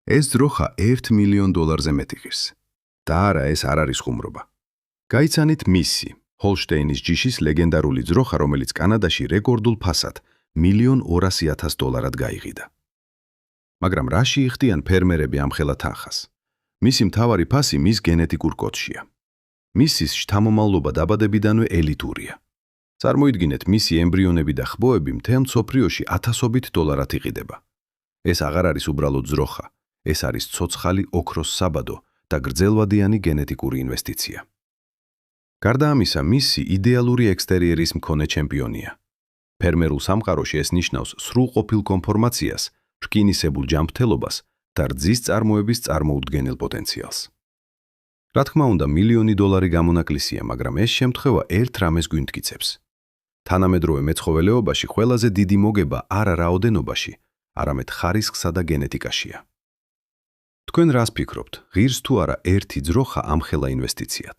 ეს ძროხა $1 მილიონ მეტი ღირს. და არა, ეს არ არის ხუმრობა. გაიცანით მისი, ჰოლშტეინის ჯიშის ლეგენდარული ძროხა, რომელიც კანადაში რეკორდულ ფასად $1,200,000 გაიყიდა. მაგრამ რაში იხდიან ფერმერები ამ ხელა თანხას? მისი მთავარი ფასი მის გენეტიკურ კოდშია. მისის შთამომავლობა დაბადებიდანვე ელიტურია. წარმოიდგინეთ, მისი ემბრიონები და ხბოები მთელ მსოფლიოში $1,000 იყიდება. ეს აღარ არის უბრალოდ ძროხა, ეს არის ცოცხალი ოქროს საბადო და გრძელვადიანი გენეტიკური ინვესტიცია. გარდა ამისა, მისი იდეალური ექსტერიერის მქონე ჩემპიონია. ფერმერულ სამყაროში ეს ნიშნავს სრულყოფილ კონფორმაციას, რკინისებულ ჯანმრთელობას და რძის წარმოების წარმოუდგენელ პოტენციალს. რა თქმა უნდა, $1,000,000 გამონაკლისია, მაგრამ ეს შემთხვევა ერთ რამეს გვიმტკიცებს. თანამედროვე მეცხოველეობაში ყველაზე დიდი მოგება არა რაოდენობაში, არამედ ხარისხსა და გენეტიკაშია. თქვენ რას ფიქრობთ, ღირს თუ არა ერთი ძროხა ამ ხელა ინვესტიციად?